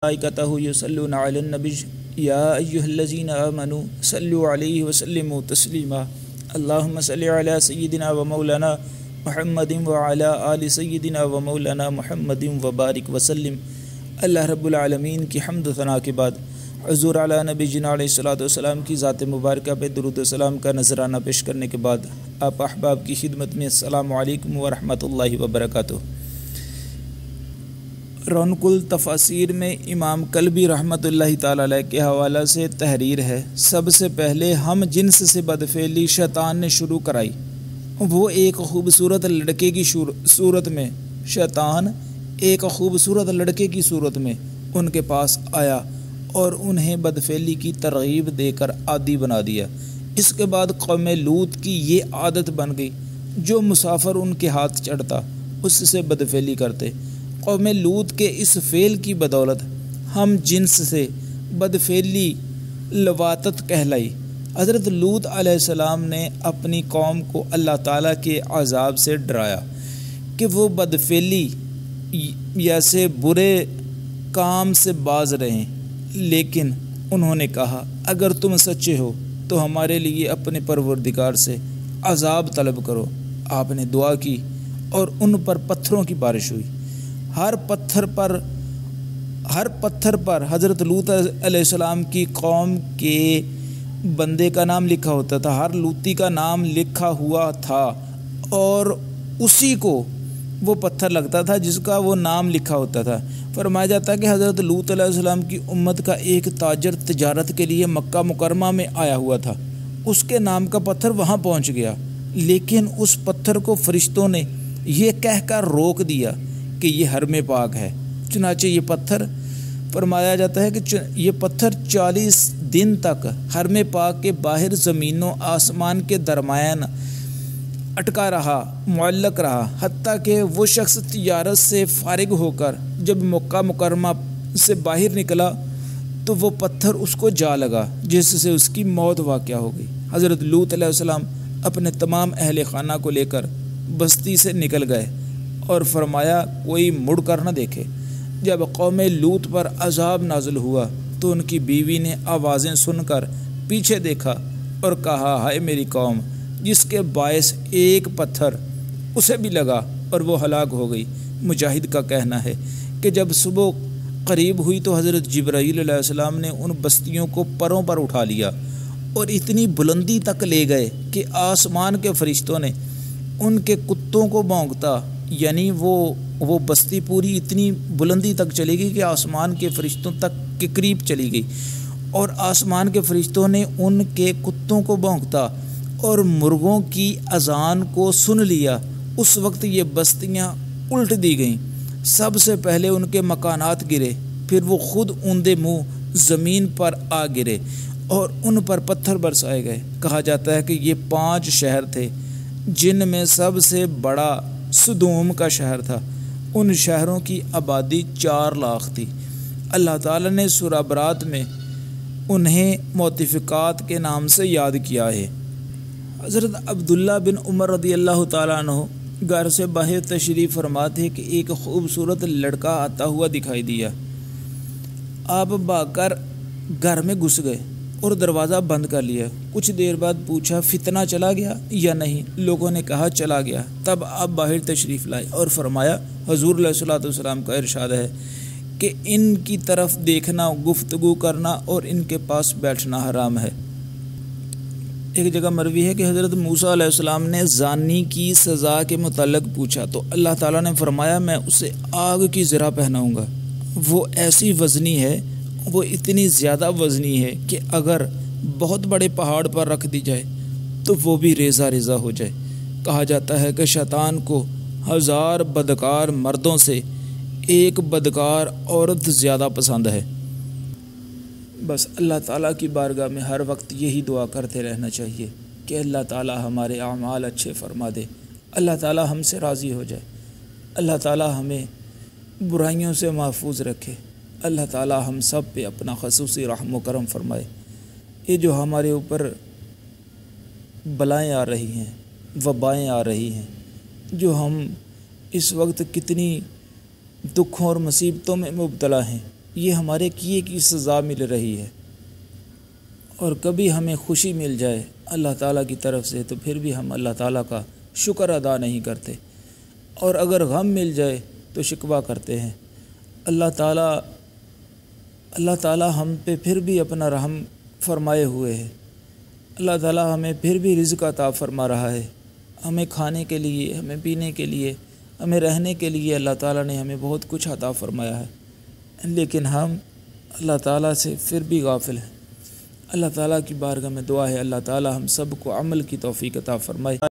ملائکتہ یصلون علی النبی یا ایھا الذین آمنوا صلوا علیہ وسلموا تسلیما اللہم صل علی سیدنا و مولانا محمد وعلی آل سیدنا و مولانا محمد وبارک وسلم۔ اللہ رب العالمین کی حمد و ثنا کے بعد حضور علی نبی جنا علیہ الصلوۃ والسلام کی ذات مبارکہ پہ درود و سلام کا نذرانہ پیش کرنے کے بعد آپ احباب کی خدمت میں السلام علیکم ورحمۃ اللہ وبرکاتہ۔ رونق التفاسیر میں امام کلبی رحمۃ اللہ تعالی علیہ کے حوالہ سے تحریر ہے۔ سب سے پہلے ہم جنس سے بدفعلی شیطان نے شروع کرائی۔ وہ ایک خوبصورت لڑکے کی صورت میں شیطان ایک خوبصورت لڑکے کی صورت میں ان کے پاس آیا اور انہیں بدفعلی کی ترغیب دے کر عادی بنا دیا۔ اس کے بعد قوم لوط کی یہ عادت بن گئی، جو مسافر ان کے ہاتھ چڑھتا اس سے بدفعلی کرتے۔ قوم لوط کے اس فعل کی بدولت ہم جنس سے بدفعلی لواطت کہلائی۔ حضرت لوط علیہ السلام نے اپنی قوم کو اللہ تعالیٰ کے عذاب سے ڈرایا کہ وہ بدفعلی جیسے برے کام سے باز رہیں، لیکن انہوں نے کہا اگر تم سچے ہو تو ہمارے لیے اپنے پروردگار سے عذاب طلب کرو۔ آپ نے دعا کی اور ان پر پتھروں کی بارش ہوئی۔ ہر پتھر پر حضرت لوط علیہ السلام کی قوم کے بندے کا نام لکھا ہوتا تھا، ہر لوطی کا نام لکھا ہوا تھا، اور اسی کو وہ پتھر لگتا تھا جس کا وہ نام لکھا ہوتا تھا۔ فرمایا جاتا ہے کہ حضرت لوط علیہ السلام کی امت کا ایک تاجر تجارت کے لیے مکہ مکرمہ میں آیا ہوا تھا، اس کے نام کا پتھر وہاں پہنچ گیا، لیکن اس پتھر کو فرشتوں نے یہ کہہ کر روک دیا کہ یہ حرم پاک ہے۔ چنانچہ یہ پتھر فرمایا جاتا ہے کہ یہ پتھر 40 دن تک حرم پاک کے باہر زمین و آسمان کے درمیان اٹکا رہا، معلق رہا، حتیٰ کہ وہ شخص تجارت سے فارغ ہو کر جب مکہ مکرمہ سے باہر نکلا تو وہ پتھر اس کو جا لگا، جس سے اس کی موت واقع ہو گئی۔ حضرت لوط علیہ السلام اپنے تمام اہل خانہ کو لے کر بستی سے نکل گئے اور فرمایا کوئی مڑ کر نہ دیکھے۔ جب قوم لوط پر عذاب نازل ہوا تو ان کی بیوی نے آوازیں سن کر پیچھے دیکھا اور کہا ہائے میری قوم، جس کے باعث ایک پتھر اسے بھی لگا اور وہ ہلاک ہو گئی۔ مجاہد کا کہنا ہے کہ جب صبح قریب ہوئی تو حضرت جبرائیل علیہ السلام نے ان بستیوں کو پروں پر اٹھا لیا اور اتنی بلندی تک لے گئے کہ آسمان کے فرشتوں نے ان کے کتوں کو بھونکتا، یعنی وہ بستی پوری اتنی بلندی تک چلی گئی کہ آسمان کے فرشتوں تک کے قریب چلی گئی، اور آسمان کے فرشتوں نے ان کے کتوں کو بھونکتا اور مرغوں کی اذان کو سن لیا۔ اس وقت یہ بستیاں الٹ دی گئیں۔ سب سے پہلے ان کے مکانات گرے، پھر وہ خود اوندے منہ زمین پر آ گرے اور ان پر پتھر برسائے گئے۔ کہا جاتا ہے کہ یہ 5 شہر تھے، جن میں سب سے بڑا سدوم کا شہر تھا۔ ان شہروں کی آبادی 4 لاکھ تھی۔ اللہ تعالیٰ نے سورہ برات میں انہیں موتفقات کے نام سے یاد کیا ہے۔ حضرت عبداللہ بن عمر رضی اللہ تعالیٰ عنہ گھر سے باہر تشریف فرما تھے کہ ایک خوبصورت لڑکا آتا ہوا دکھائی دیا۔ آپ بھاگ کر گھر میں گھس گئے اور دروازہ بند کر لیا۔ کچھ دیر بعد پوچھا فتنہ چلا گیا یا نہیں؟ لوگوں نے کہا چلا گیا۔ تب آپ باہر تشریف لائے اور فرمایا حضور علیہ الصلوۃ والسلام کا ارشاد ہے کہ ان کی طرف دیکھنا، گفتگو کرنا اور ان کے پاس بیٹھنا حرام ہے۔ ایک جگہ مروی ہے کہ حضرت موسیٰ علیہ السلام نے زانی کی سزا کے متعلق پوچھا تو اللہ تعالیٰ نے فرمایا میں اسے آگ کی زرہ پہناؤں گا۔ وہ ایسی وزنی ہے، وہ اتنی زیادہ وزنی ہے کہ اگر بہت بڑے پہاڑ پر رکھ دی جائے تو وہ بھی ریزہ ریزہ ہو جائے۔ کہا جاتا ہے کہ شیطان کو 1000 بدکار مردوں سے ایک بدکار عورت زیادہ پسند ہے۔ بس اللہ تعالیٰ کی بارگاہ میں ہر وقت یہی دعا کرتے رہنا چاہیے کہ اللہ تعالیٰ ہمارے اعمال اچھے فرما دے، اللہ تعالیٰ ہم سے راضی ہو جائے، اللہ تعالیٰ ہمیں برائیوں سے محفوظ رکھے، اللہ تعالیٰ ہم سب پہ اپنا خصوصی رحم و کرم فرمائے۔ یہ جو ہمارے اوپر بلائیں آ رہی ہیں، وبائیں آ رہی ہیں، جو ہم اس وقت کتنی دکھوں اور مصیبتوں میں مبتلا ہیں، یہ ہمارے کیے کی سزا مل رہی ہے، اور کبھی ہمیں خوشی مل جائے اللہ تعالیٰ کی طرف سے تو پھر بھی ہم اللہ تعالیٰ کا شکر ادا نہیں کرتے، اور اگر غم مل جائے تو شکوہ کرتے ہیں۔ اللہ تعالیٰ ہم پہ پھر بھی اپنا رحم فرمائے ہوئے ہے، اللہ تعالیٰ ہمیں پھر بھی رزق عطا فرما رہا ہے، ہمیں کھانے کے لیے، ہمیں پینے کے لیے، ہمیں رہنے کے لیے اللہ تعالیٰ نے ہمیں بہت کچھ عطا فرمایا ہے، لیکن ہم اللہ تعالیٰ سے پھر بھی غافل ہیں۔ اللہ تعالیٰ کی بارگاہ میں دعا ہے اللہ تعالیٰ ہم سب کو عمل کی توفیق عطا فرمائے۔